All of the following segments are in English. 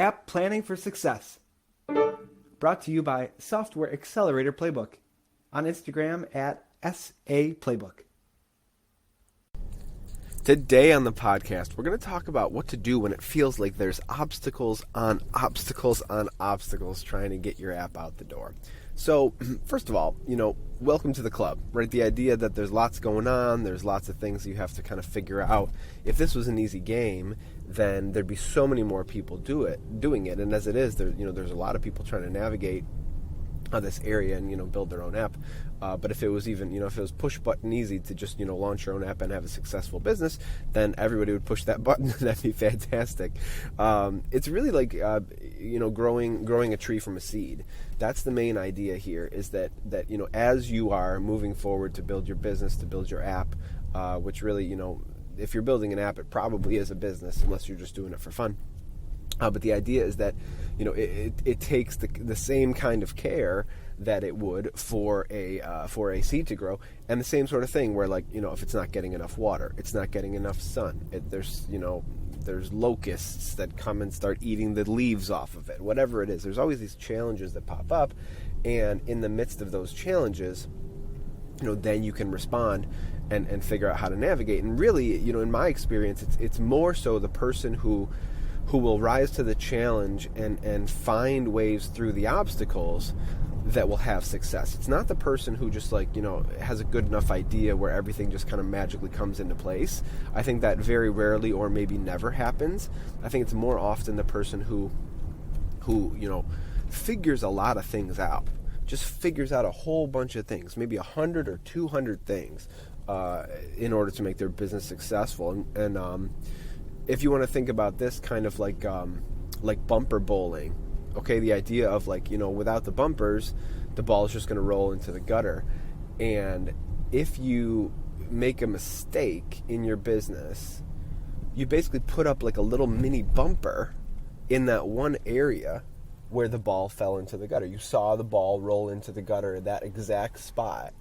App Planning for Success. Brought to you by Software Accelerator Playbook. On Instagram at S.A.Playbook. Today on the podcast, we're going to talk about what to do when it feels like there's obstacles on obstacles on obstacles trying to get your app out the door. So, first of all, welcome to the club, right? The idea that there's lots going on, there's lots of things you have to kind of figure out. If this was an easy game, then there'd be so many more people doing it. And as it is, there's a lot of people trying to navigate this area and build their own app. But if it was even if it was push button easy to just launch your own app and have a successful business, then everybody would push that button. That'd be fantastic. It's really like growing a tree from a seed. That's the main idea here. Is that as you are moving forward to build your business, to build your app, which really if you're building an app, it probably is a business unless you're just doing it for fun. But the idea is that it takes the same kind of care that it would for a seed to grow, and the same sort of thing where if it's not getting enough water, it's not getting enough sun, there's locusts that come and start eating the leaves off of it, whatever it is. There's always these challenges that pop up, and in the midst of those challenges, then you can respond and figure out how to navigate. And really, in my experience, it's more so the person who will rise to the challenge and find ways through the obstacles that will have success. It's not the person who just has a good enough idea where everything just kind of magically comes into place. I think that very rarely or maybe never happens. I think it's more often the person who figures a lot of things out, just figures out a whole bunch of things, maybe 100 or 200 things in order to make their business successful. And if you want to think about this kind of like bumper bowling, okay, the idea of without the bumpers, the ball is just going to roll into the gutter. And if you make a mistake in your business, you basically put up like a little mini bumper in that one area where the ball fell into the gutter. You saw the ball roll into the gutter at that exact spot.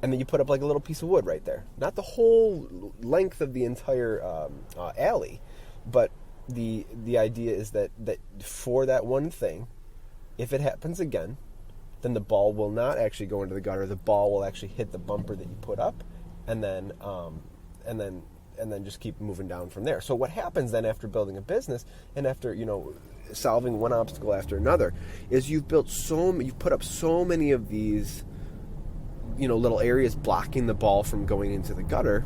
And then you put up like a little piece of wood right there. Not the whole length of the entire alley, but the idea is that for that one thing, if it happens again, then the ball will not actually go into the gutter. The ball will actually hit the bumper that you put up, and then just keep moving down from there. So what happens then after building a business and after solving one obstacle after another is you've put up so many of these little areas blocking the ball from going into the gutter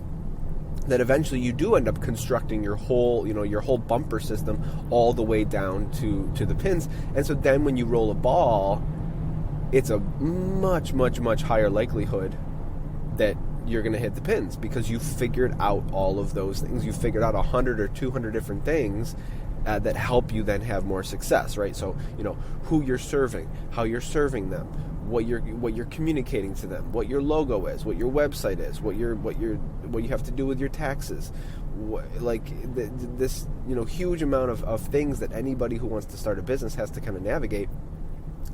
that eventually you do end up constructing your whole bumper system all the way down to the pins. And so then when you roll a ball, it's a much, much, much higher likelihood that you're going to hit the pins because you figured out all of those things. You figured out 100 or 200 different things that help you then have more success, right? So, who you're serving, how you're serving them, what you're communicating to them, what your logo is, what your website is, what you have to do with your taxes, this huge amount of things that anybody who wants to start a business has to kind of navigate.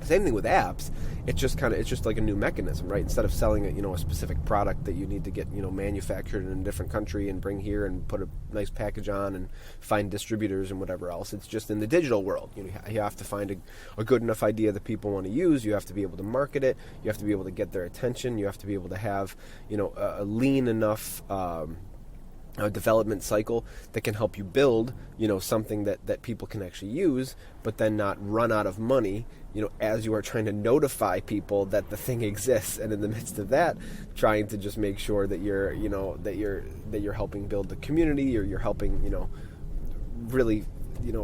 Same thing with apps. It's just like a new mechanism, right? Instead of selling a specific product that you need to get manufactured in a different country and bring here and put a nice package on and find distributors and whatever else. It's just in the digital world. You have to find a good enough idea that people want to use. You have to be able to market it. You have to be able to get their attention. You have to be able to have a lean enough a development cycle that can help you build, something that people can actually use, but then not run out of money, as you are trying to notify people that the thing exists, and in the midst of that, trying to just make sure that you're helping build the community, or you're helping, really,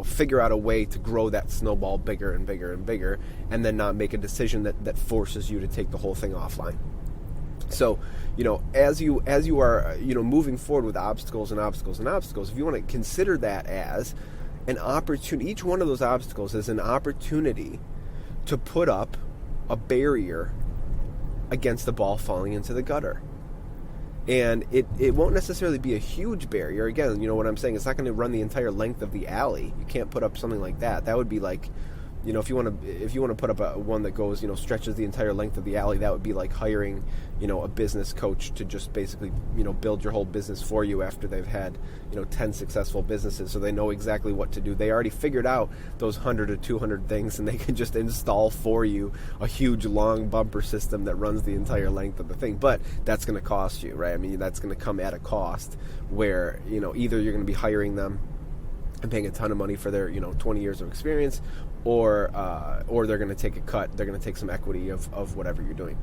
figure out a way to grow that snowball bigger and bigger and bigger, and then not make a decision that forces you to take the whole thing offline. So, as you are, moving forward with obstacles and obstacles and obstacles, if you want to consider that as an opportunity, each one of those obstacles is an opportunity to put up a barrier against the ball falling into the gutter. And it won't necessarily be a huge barrier. Again, what I'm saying, it's not going to run the entire length of the alley. You can't put up something like that. That would be like, if you want to put up one that goes, stretches the entire length of the alley, that would be like hiring, a business coach to just basically, build your whole business for you after they've had, 10 successful businesses, so they know exactly what to do. They already figured out those 100 or 200 things, and they can just install for you a huge long bumper system that runs the entire length of the thing. But that's going to cost you, right? I mean, that's going to come at a cost where, either you're going to be hiring them and paying a ton of money for their 20 years of experience, or they're going to take a cut. They're going to take some equity of whatever you're doing.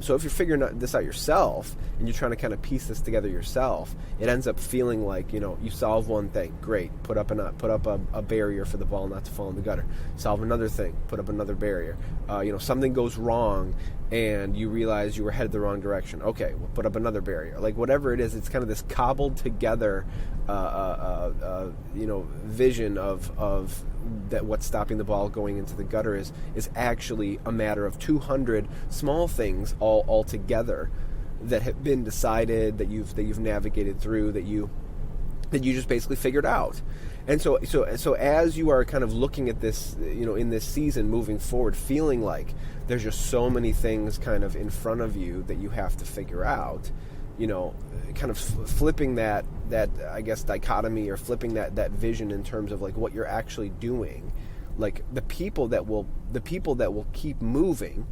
So if you're figuring this out yourself and you're trying to kind of piece this together yourself, it ends up feeling like you solve one thing, great, put up a barrier for the ball not to fall in the gutter. Solve another thing, put up another barrier. Something goes wrong and you realize you were headed the wrong direction. Okay, we'll put up another barrier. Like whatever it is, it's kind of this cobbled together vision of that what's stopping the ball going into the gutter is actually a matter of 200 small things all together that have been decided, that you've navigated through, that you just basically figured out. And so as you are kind of looking at this, in this season moving forward, feeling like there's just so many things kind of in front of you that you have to figure out, kind of flipping that I guess dichotomy, or flipping that vision in terms of like what you're actually doing. Like the people that will keep moving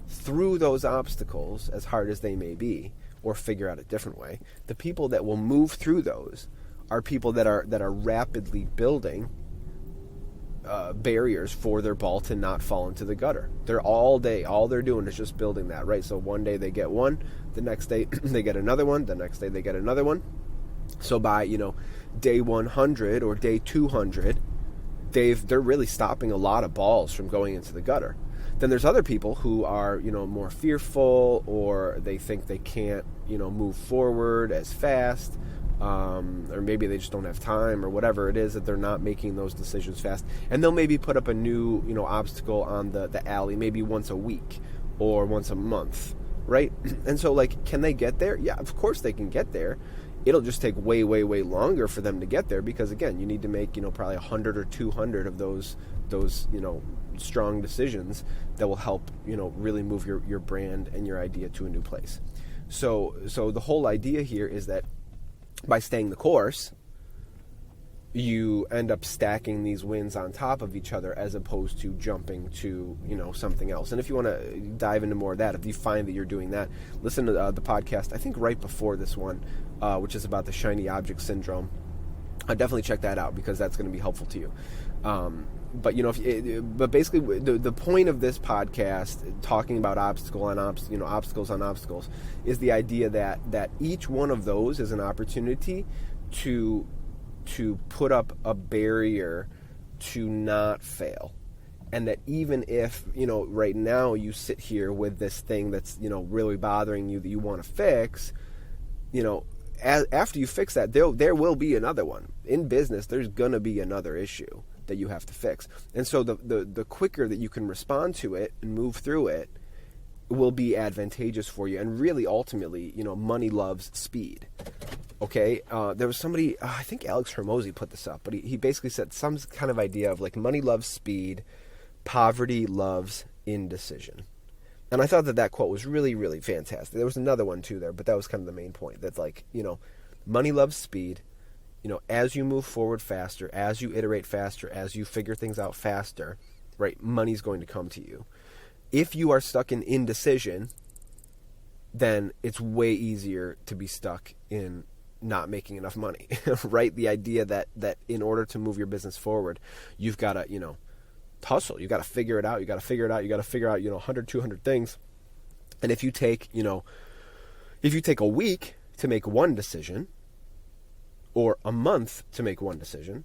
through those obstacles, as hard as they may be, or figure out a different way, the people that will move through those are people that are rapidly building barriers for their ball to not fall into the gutter. All they're doing is just building that, right? So one day they get one, the next day they get another one, the next day they get another one. So by day 100 or day 200, they're really stopping a lot of balls from going into the gutter. Then there's other people who are more fearful, or they think they can't move forward as fast. Or maybe they just don't have time, or whatever it is, that they're not making those decisions fast. And they'll maybe put up a new, obstacle on the alley, maybe once a week or once a month, right? And so, like, can they get there? Yeah, of course they can get there. It'll just take way, way, way longer for them to get there because, again, you need to make, probably 100 or 200 of those strong decisions that will help, really move your brand and your idea to a new place. So the whole idea here is that by staying the course, you end up stacking these wins on top of each other as opposed to jumping to, something else. And if you want to dive into more of that, if you find that you're doing that, listen to the podcast, I think right before this one, which is about the shiny object syndrome. Definitely check that out because that's going to be helpful to you. But basically the point of this podcast, talking about obstacles on obstacles, is the idea that each one of those is an opportunity to put up a barrier to not fail. And that even if, right now you sit here with this thing that's, really bothering you that you want to fix, after you fix that, there will be another one. In business, there's going to be another issue that you have to fix. And so the quicker that you can respond to it and move through it will be advantageous for you. And really, ultimately, money loves speed. Okay? There was somebody, I think Alex Hermosi put this up, but he basically said some kind of idea of like money loves speed, poverty loves indecision. And I thought that quote was really, really fantastic. There was another one too there, but that was kind of the main point. That's like, money loves speed. As you move forward faster, as you iterate faster, as you figure things out faster, right, money's going to come to you. If you are stuck in indecision, then it's way easier to be stuck in not making enough money, right? The idea that in order to move your business forward, you've got to, hustle. You got to figure it out. You got to figure 100, 200 things. And if you take a week to make one decision, or a month to make one decision,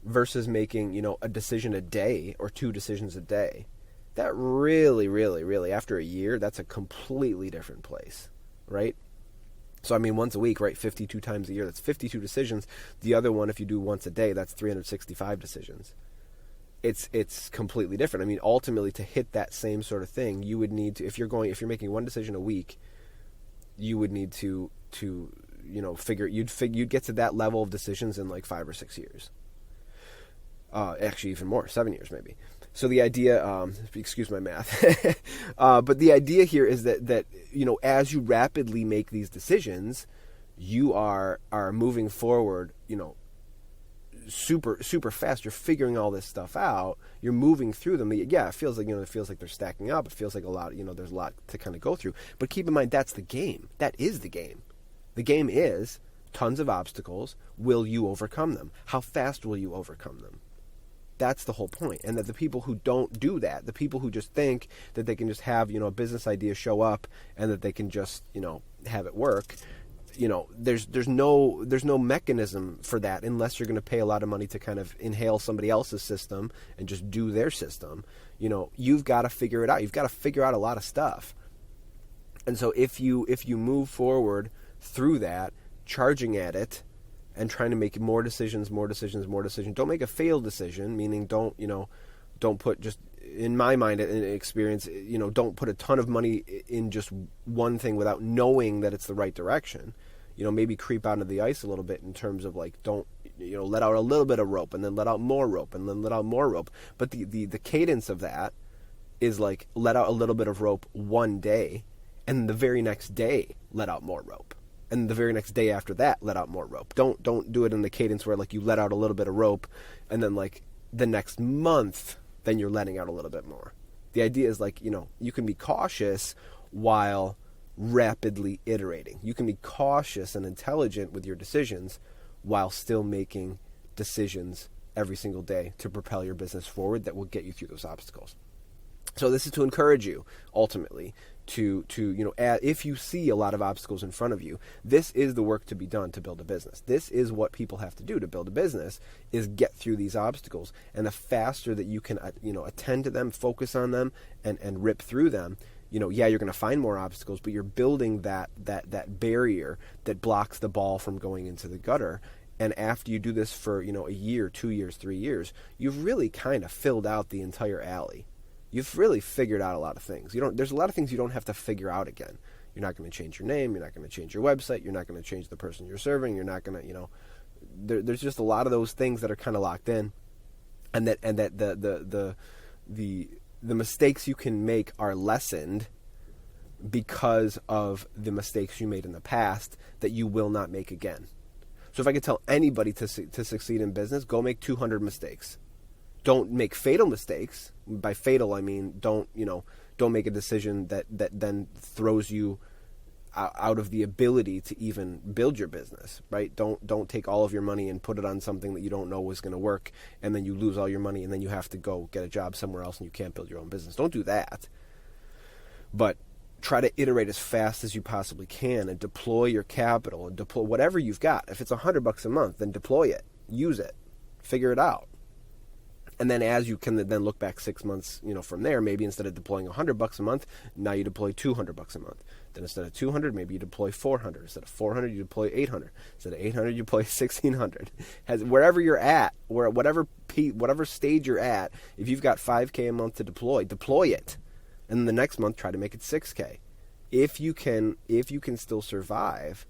versus making, a decision a day or 2 decisions a day, that really, really, really, after a year, that's a completely different place, right? So, once a week, right, 52 times a year, that's 52 decisions. The other one, if you do once a day, that's 365 decisions. It's completely different. Ultimately, to hit that same sort of thing, you would need to, if you're making one decision a week, you would need to you'd get to that level of decisions in like 5 or 6 years. Actually, even more, 7 years maybe. So the idea, excuse my math, but the idea here is that as you rapidly make these decisions, you are moving forward, super fast. You're figuring all this stuff out. You're moving through them. Yeah, it feels like they're stacking up. It feels like a lot. There's a lot to kind of go through. But keep in mind, that's the game. That is the game. The game is tons of obstacles. Will you overcome them? How fast will you overcome them? That's the whole point. And that the people who don't do that, the people who just think that they can just have, a business idea show up and that they can just, have it work, there's no mechanism for that unless you're going to pay a lot of money to kind of inhale somebody else's system and just do their system. You've got to figure it out. You've got to figure out a lot of stuff. And so if you move forward through that, charging at it, and trying to make more decisions. Don't make a failed decision, meaning don't put, just in my mind and experience, don't put a ton of money in just one thing without knowing that it's the right direction. Maybe creep out into the ice a little bit in terms of like, don't, let out a little bit of rope and then let out more rope and then let out more rope. But the cadence of that is like, let out a little bit of rope one day and the very next day let out more rope. And the very next day after that, let out more rope. Don't do it in the cadence where like you let out a little bit of rope, and then like the next month, then you're letting out a little bit more. The idea is like, you can be cautious while rapidly iterating. You can be cautious and intelligent with your decisions while still making decisions every single day to propel your business forward that will get you through those obstacles. So this is to encourage you, ultimately, to if you see a lot of obstacles in front of you, this is the work to be done to build a business. This is what people have to do to build a business, is get through these obstacles. And the faster that you can, attend to them, focus on them, and rip through them, you're going to find more obstacles, but you're building that barrier that blocks the ball from going into the gutter. And after you do this for, a year, 2 years, 3 years, you've really kind of filled out the entire alley. You've really figured out a lot of things. There's a lot of things you don't have to figure out again. You're not going to change your name. You're not going to change your website. You're not going to change the person you're serving. You're not going to, there's just a lot of those things that are kind of locked in, and that the mistakes you can make are lessened because of the mistakes you made in the past that you will not make again. So if I could tell anybody to succeed in business, go make 200 mistakes. Don't make fatal mistakes. By fatal, I mean don't make a decision that then throws you out of the ability to even build your business, right? Don't take all of your money and put it on something that you don't know is going to work, and then you lose all your money, and then you have to go get a job somewhere else and you can't build your own business. Don't do that. But try to iterate as fast as you possibly can and deploy your capital and deploy whatever you've got. If it's $100 a month, then deploy it, use it, figure it out. And then as you can then look back 6 months, from there, maybe instead of deploying $100 a month, now you deploy $200 a month. Then instead of 200, maybe you deploy 400. Instead of 400, you deploy 800. Instead of 800, you deploy 1600. Wherever you're at, whatever stage you're at, if you've got $5K a month to deploy it. And then the next month, try to make it $6K. If you can still survive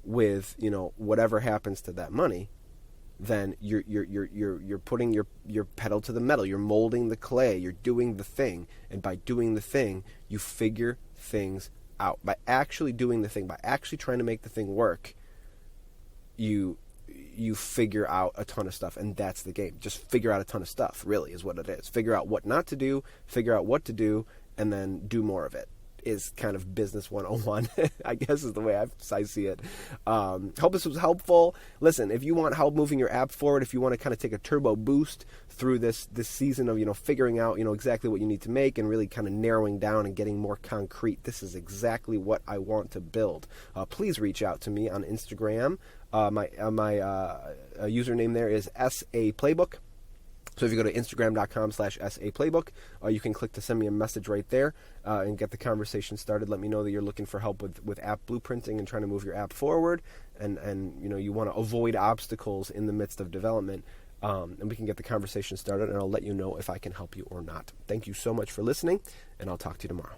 with, whatever happens to that money, then you're putting your pedal to the metal. You're molding the clay. You're doing the thing. And by doing the thing, you figure things out. By actually doing the thing, by actually trying to make the thing work, you figure out a ton of stuff. And that's the game. Just figure out a ton of stuff, really, is what it is. Figure out what not to do, figure out what to do, and then do more of it. Is kind of business 101, I guess is the way I see it. Hope this was helpful. Listen, if you want help moving your app forward, if you want to kind of take a turbo boost through this season of, figuring out, exactly what you need to make and really kind of narrowing down and getting more concrete, this is exactly what I want to build. Please reach out to me on Instagram. My username there is S.A.Playbook. So if you go to Instagram.com/S.A.Playbook, you can click to send me a message right there and get the conversation started. Let me know that you're looking for help with app blueprinting and trying to move your app forward, and you want to avoid obstacles in the midst of development, and we can get the conversation started, and I'll let you know if I can help you or not. Thank you so much for listening, and I'll talk to you tomorrow.